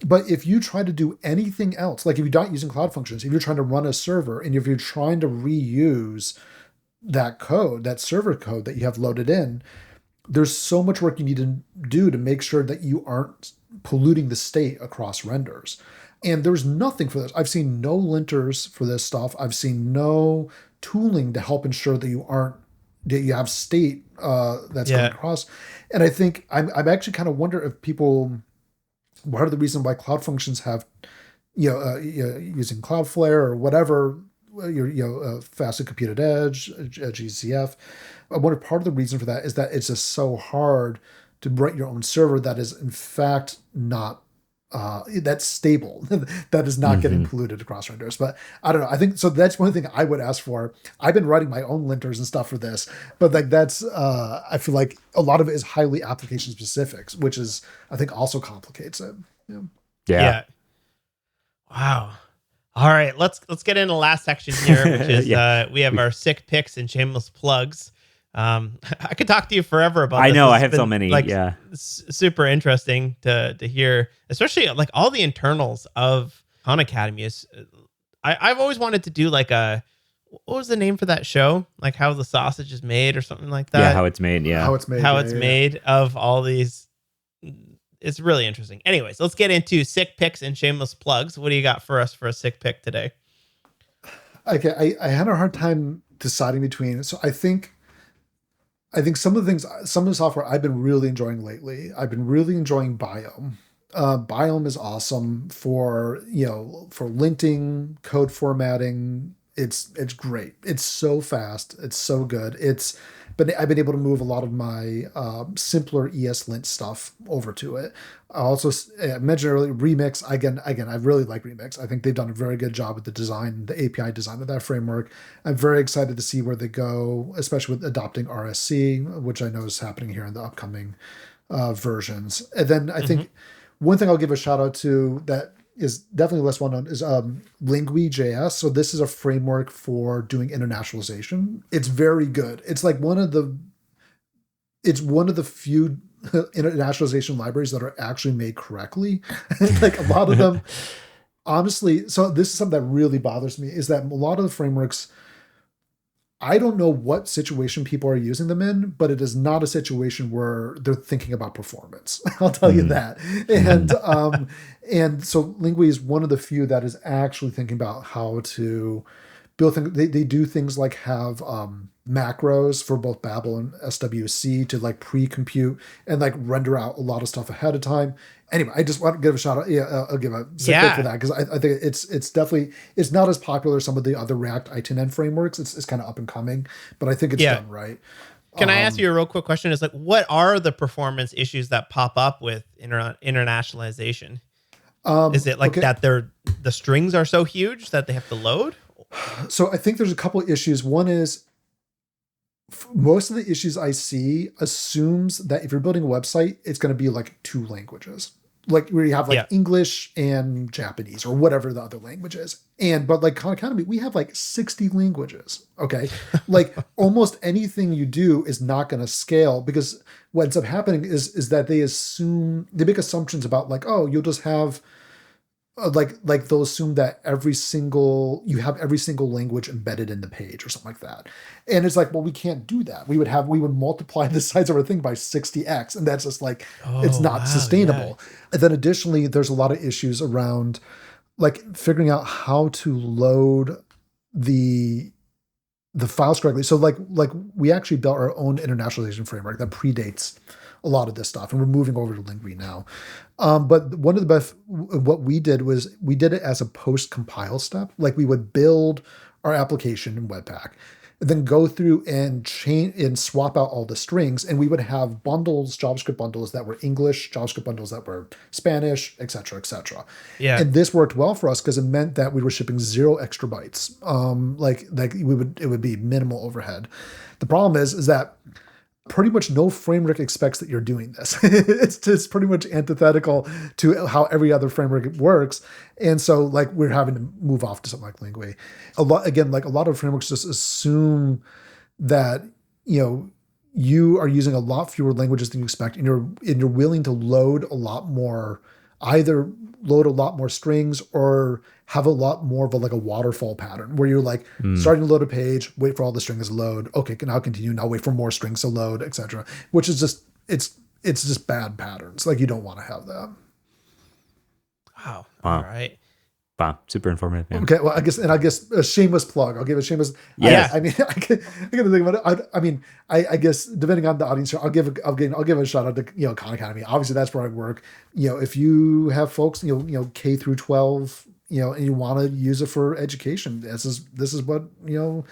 But if you try to do anything else, like if you're not using cloud functions, if you're trying to run a server, and if you're trying to reuse that code, that server code that you have loaded in, there's so much work you need to do to make sure that you aren't polluting the state across renders. And there's nothing for this. I've seen no linters for this stuff. I've seen no tooling to help ensure that you have state that's going across. And I think I'm actually kind of wonder if people, part of the reason why cloud functions have, using Cloudflare or whatever, fastly computed edge, GCF. I wonder if part of the reason for that is that it's just so hard to write your own server that is in fact not that's stable, that is not getting polluted across renders. But I don't know. I think so. That's one thing I would ask for. I've been writing my own linters and stuff for this, but like that's I feel like a lot of it is highly application specific, which is I think also complicates it. Yeah. Wow. All right, let's get into the last section here, which is we have our sick picks and shameless plugs. I could talk to you forever about this. I know, I have so many. Super interesting to hear, especially like all the internals of Khan Academy. I've always wanted to do like what was the name for that show? Like how the sausage is made or something like that. Yeah, how it's made. Yeah, how it's made. How it's made of all these. It's really interesting. Anyways, let's get into sick picks and shameless plugs. What do you got for us for a sick pick today? Okay, I had a hard time deciding between. So I think some of the software I've been really enjoying lately. I've been really enjoying Biome. Biome is awesome for linting, code formatting. It's great. It's so fast. It's so good. But I've been able to move a lot of my simpler ESLint stuff over to it. I also mentioned earlier Remix. Again, I really like Remix. I think they've done a very good job with the design, the API design of that framework. I'm very excited to see where they go, especially with adopting RSC, which I know is happening here in the upcoming versions. And then I think one thing I'll give a shout out to that is definitely less well known is Lingui.js. So this is a framework for doing internationalization. It's very good. It's like one of the few internationalization libraries that are actually made correctly. Like a lot of them, honestly. So this is something that really bothers me, is that a lot of the frameworks, I don't know what situation people are using them in, but it is not a situation where they're thinking about performance. I'll tell you that. And so Lingui is one of the few that is actually thinking about how to build things. They do things like have macros for both Babel and SWC to like pre-compute and like render out a lot of stuff ahead of time. Anyway, I just want to give a shout out. Yeah, I'll give a sick bit for that, because I think it's definitely, it's not as popular as some of the other React I10N frameworks. It's kind of up and coming, but I think it's done right. Can I ask you a real quick question? Is like, what are the performance issues that pop up with internationalization? Is it like that the strings are so huge that they have to load? So I think there's a couple of issues. One is, most of the issues I see assumes that if you're building a website, it's going to be like 2 languages, like where you have like English and Japanese or whatever the other language is. But like Khan Academy, we have like 60 languages. Okay. Like almost anything you do is not going to scale, because what ends up happening is that they make assumptions about like, oh, you'll just have like they'll assume that you have every single language embedded in the page or something like that. And it's like, well, we can't do that. We would multiply the size of our thing by 60x. And that's just like, it's not sustainable. Yeah. And then additionally, there's a lot of issues around like figuring out how to load the files correctly. So like we actually built our own internationalization framework that predates a lot of this stuff, and we're moving over to Lingui now. But one of the best, what we did was we did it as a post-compile step. Like we would build our application in Webpack, then go through and change and swap out all the strings, and we would have bundles, JavaScript bundles that were English, JavaScript bundles that were Spanish, et cetera, et cetera. Yeah. And this worked well for us because it meant that we were shipping 0 extra bytes. It would be minimal overhead. The problem is that pretty much no framework expects that you're doing this. It's just pretty much antithetical to how every other framework works. And so like we're having to move off to something like Lingui. A lot of frameworks just assume that, you are using a lot fewer languages than you expect, and you're willing to either load a lot more strings or have a lot more of a waterfall pattern where you're like starting to load a page, wait for all the strings to load. Okay, now continue. Now wait for more strings to load, etc. Which is just, it's just bad patterns. Like you don't want to have that. Wow. All right. Wow, super informative. Man. Okay, well, I guess a shameless plug. I'll give a shameless. Yeah. I mean, I gotta think about it. I guess depending on the audience, I'll give a shout out to Khan Academy. Obviously, that's where I work. If you have folks, K through 12, and you want to use it for education, this is what we're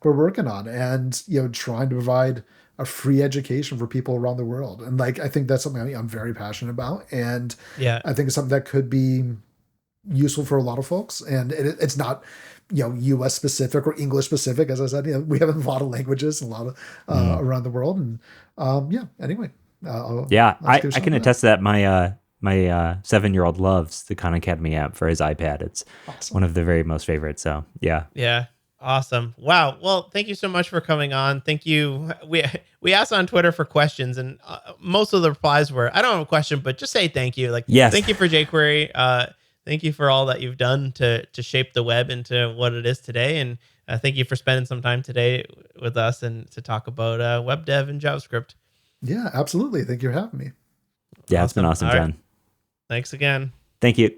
working on, and trying to provide a free education for people around the world. And like I think that's something I'm very passionate about, and I think it's something that could be useful for a lot of folks, and it's not US specific or English specific. As I said, we have a lot of languages and a lot of around the world, and anyway, I can attest to that. My 7-year-old loves the Khan Academy app for his iPad. It's awesome. One of the very most favorites. So yeah Awesome. Wow. Well, thank you so much for coming on. Thank you. We asked on Twitter for questions, and most of the replies were, I don't have a question, but just say thank you. Yes. Thank you for jQuery. Thank you for all that you've done to shape the web into what it is today. And thank you for spending some time today with us and to talk about web dev and JavaScript. Yeah, absolutely. Thank you for having me. Yeah, It's been awesome, John. Thanks again. Thank you.